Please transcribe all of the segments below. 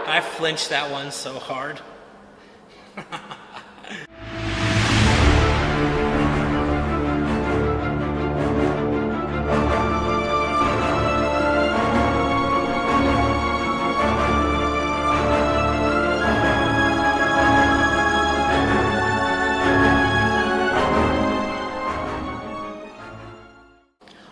I flinched that one so hard.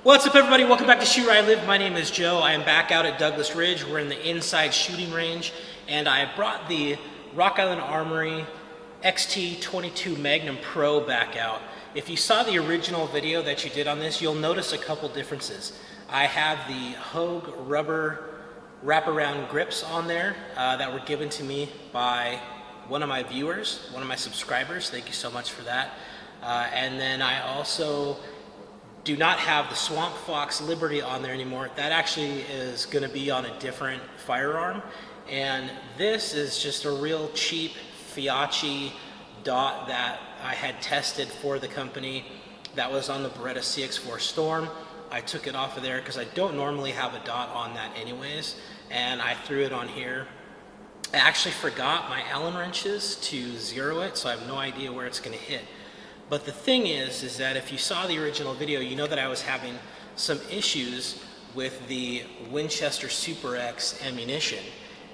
What's up, everybody? Welcome back to Shoot Where I Live. My name is Joe. I am back out at Douglas Ridge. We're in the inside shooting range, and I brought the Rock Island Armory XT22 Magnum Pro back out. If you saw the original video that you did on this, you'll notice a couple differences. I have the Hogue rubber wraparound grips on there that were given to me by one of my viewers, one of my subscribers. Thank you so much for that. And then I also do not have the Swamp Fox Liberty on there anymore. That actually is going to be on a different firearm, and this is just a real cheap Fiachi dot that I had tested for the company that was on the Beretta CX4 Storm. I took it off of there because I don't normally have a dot on that anyways, and I threw it on here. I actually forgot my Allen wrenches to zero it, so I have no idea where it's going to hit. But the thing is that if you saw the original video, you know that I was having some issues with the Winchester Super X ammunition.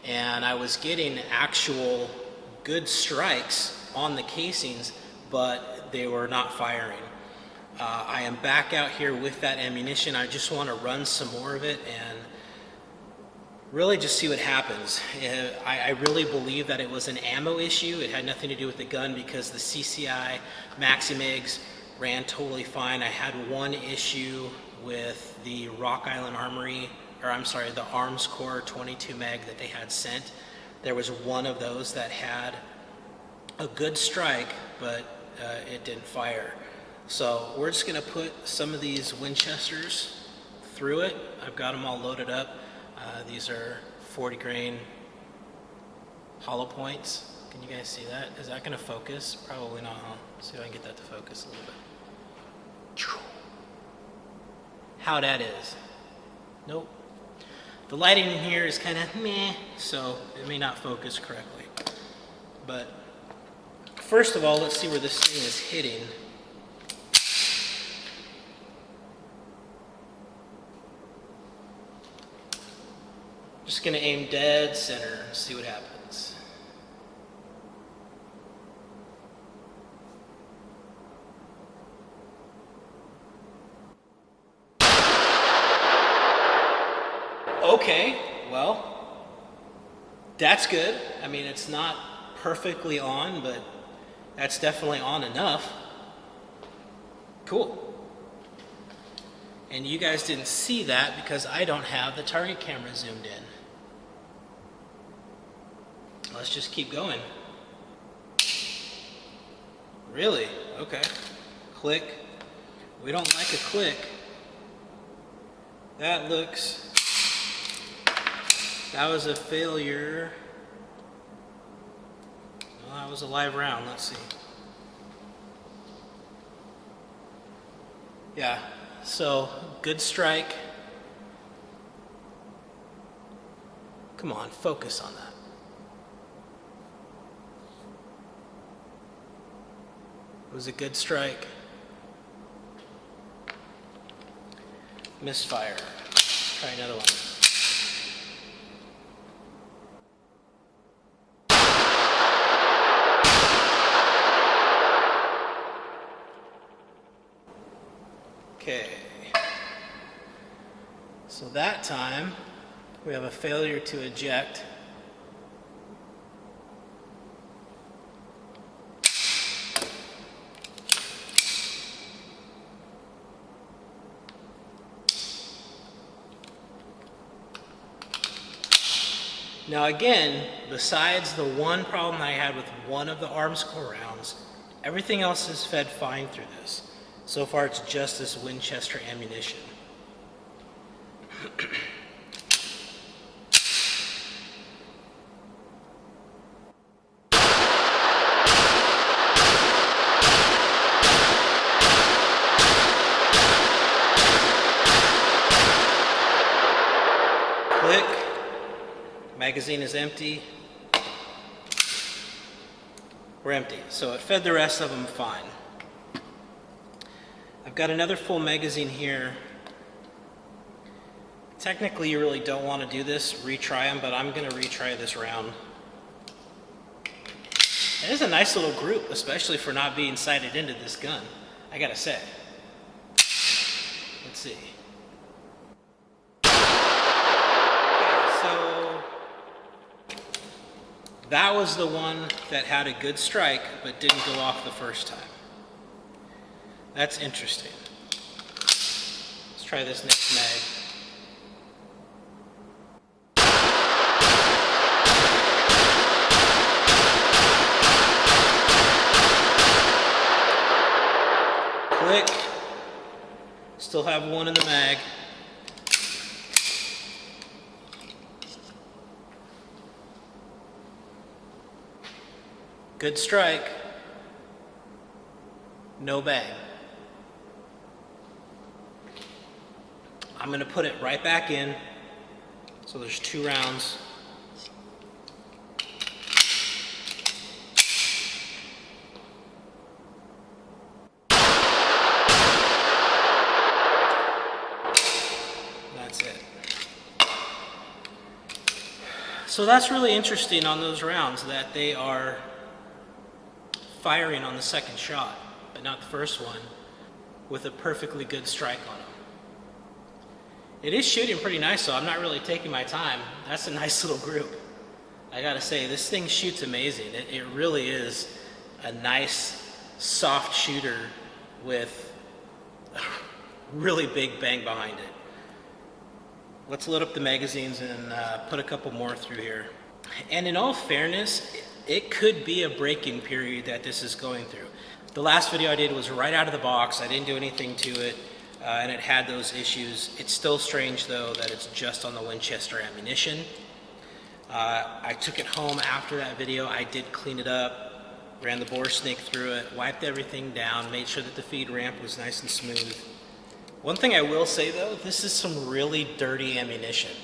And I was getting actual good strikes on the casings, but they were not firing. I am back out here with that ammunition. I just want to run some more of it and really just see what happens. I really believe that it was an ammo issue. It had nothing to do with the gun because the CCI Maxi-Migs ran totally fine. I had one issue with the Rock Island Armory, or I'm sorry, the Arms Corps 22 mag that they had sent. There was one of those that had a good strike, but it didn't fire. So we're just gonna put some of these Winchesters through it. I've got them all loaded up. These are 40 grain hollow points. Can you guys see that? Is that going to focus? Probably not, huh? See if I can get that to focus a little bit. How that is. Nope. The lighting in here is kind of meh, so it may not focus correctly. But first of all, let's see where this thing is hitting. Just gonna aim dead center and see what happens. Okay, well, that's good. I mean, it's not perfectly on, but that's definitely on enough. Cool. And you guys didn't see that because I don't have the target camera zoomed in. Let's just keep going. Really? Okay. Click. We don't like a click. That was a failure. Well, that was a live round. Let's see. Yeah. So, good strike. Come on, focus on that. It was a good strike. Misfire. Try another one. Okay. So that time, we have a failure to eject. Now again, besides the one problem I had with one of the Arms Corps rounds, everything else is fed fine through this. So far it's just this Winchester ammunition. Click. Magazine is empty. We're empty. So it fed the rest of them fine. I've got another full magazine here. Technically, you really don't want to do this, retry them, but I'm going to retry this round. It is a nice little group, especially for not being sighted into this gun, I gotta say. Let's see. Okay, so that was the one that had a good strike, but didn't go off the first time. That's interesting. Let's try this next mag. Click. Still have one in the mag. Good strike. No bang. I'm going to put it right back in. So there's 2 rounds. That's it. So that's really interesting on those rounds, that they are firing on the second shot, but not the first one, with a perfectly good strike on them. It is shooting pretty nice, so I'm not really taking my time. That's a nice little group. I gotta say, this thing shoots amazing. It really is a nice, soft shooter with a really big bang behind it. Let's load up the magazines and put a couple more through here. And in all fairness, it could be a break-in period that this is going through. The last video I did was right out of the box. I didn't do anything to it, and it had those issues. It's still strange, though, that it's just on the Winchester ammunition. I took it home after that video. I did clean it up, ran the bore snake through it, wiped everything down, made sure that the feed ramp was nice and smooth. One thing I will say, though, this is some really dirty ammunition.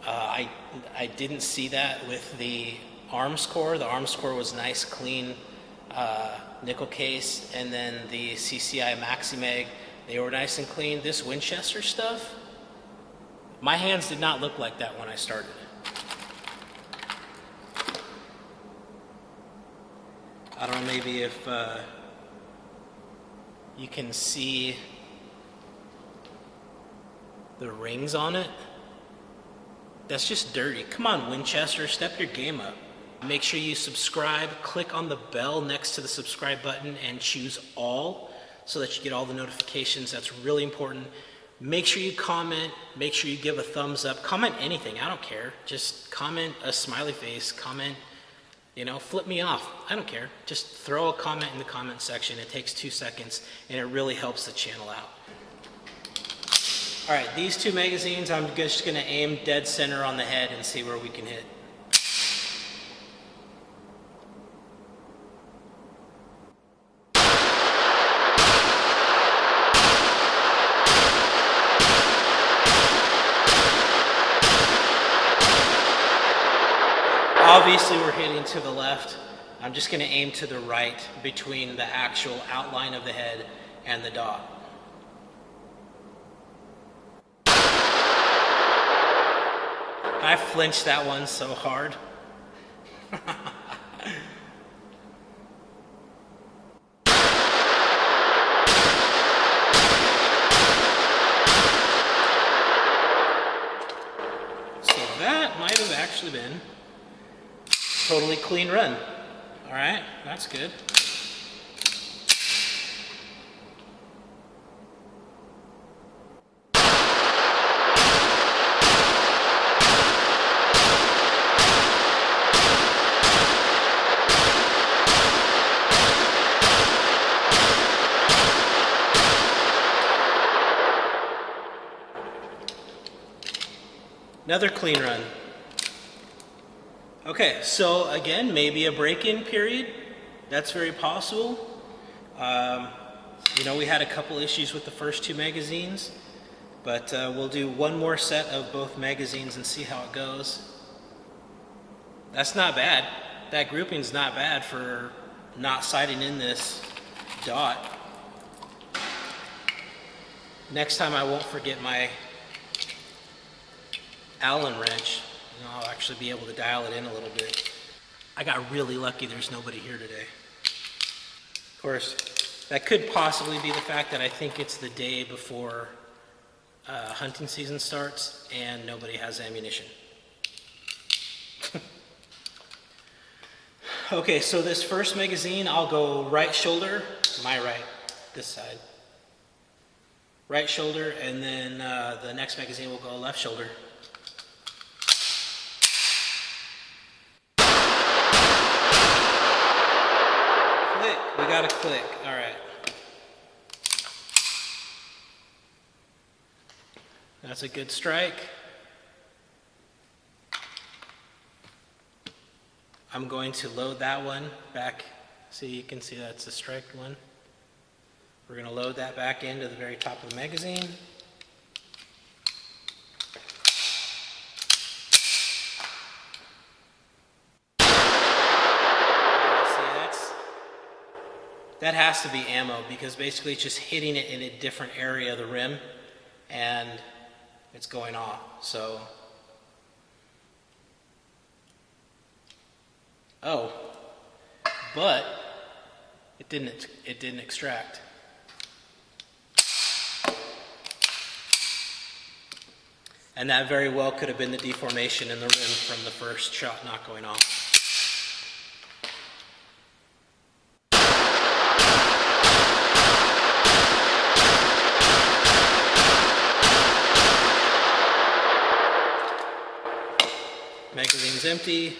I didn't see that with the arms core. The arms core was nice, clean nickel case, and then the CCI Maxi Mag, they were nice and clean. This Winchester stuff, my hands did not look like that when I started. I don't know, maybe if you can see the rings on it. That's just dirty. Come on, Winchester, step your game up. Make sure you subscribe, click on the bell next to the subscribe button and choose all so that you get all the notifications. That's really important. Make sure you comment, make sure you give a thumbs up. Comment anything, I don't care. Just comment a smiley face, comment, flip me off. I don't care. Just throw a comment in the comment section. It takes 2 seconds and it really helps the channel out. All right, these 2 magazines, I'm just gonna aim dead center on the head and see where we can hit. Obviously, we're hitting to the left. I'm just gonna aim to the right between the actual outline of the head and the dot. I flinched that one so hard. So that might have actually been a totally clean run. All right, that's good. Another clean run. Okay, so again, maybe a break-in period. That's very possible. We had a couple issues with the first 2 magazines, but we'll do one more set of both magazines and see how it goes. That's not bad. That grouping's not bad for not sighting in this dot. Next time I won't forget my Allen wrench, and I'll actually be able to dial it in a little bit. I got really lucky there's nobody here today. Of course, that could possibly be the fact that I think it's the day before hunting season starts and nobody has ammunition. Okay, so this first magazine, I'll go right shoulder, my right, this side. Right shoulder, and then the next magazine will go left shoulder. Click, we got a click, all right. That's a good strike. I'm going to load that one back. See, you can see that's the strike one. We're going to load that back into the very top of the magazine. That has to be ammo because basically it's just hitting it in a different area of the rim and it's going off. So, oh, but it didn't extract. And that very well could have been the deformation in the rim from the first shot not going off. Magazine's empty,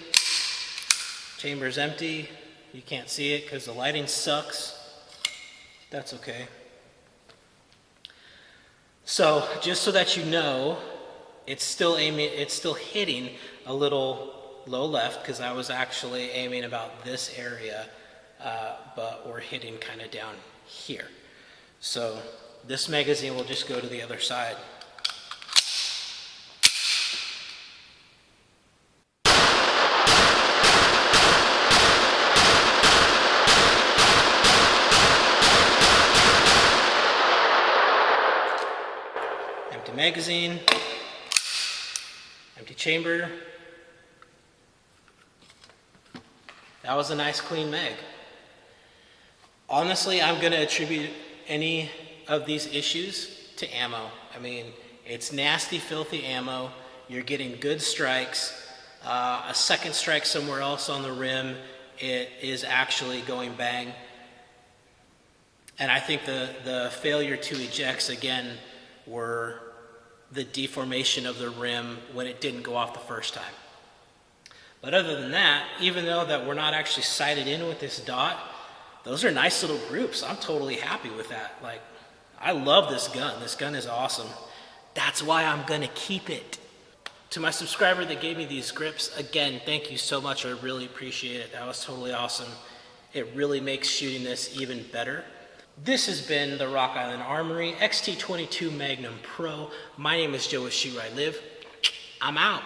chamber's empty. You can't see it because the lighting sucks. That's okay. So, just so that you know, it's still hitting a little low left because I was actually aiming about this area, but we're hitting kind of down here. So, this magazine will just go to the other side. Empty magazine, empty chamber. That was a nice clean mag. Honestly, I'm going to attribute any of these issues to ammo. I mean, it's nasty, filthy ammo. You're getting good strikes. A second strike somewhere else on the rim, it is actually going bang. And I think the failure to ejects, again, were the deformation of the rim when it didn't go off the first time. But other than that, even though that we're not actually sighted in with this dot, those are nice little groups. I'm totally happy with that. Like, I love this gun. This gun is awesome. That's why I'm gonna keep it. To my subscriber that gave me these grips, again, thank you so much. I really appreciate it. That was totally awesome. It really makes shooting this even better. This has been the Rock Island Armory XT22 Magnum Pro. My name is Joe with Shoot Where I Live. I'm out.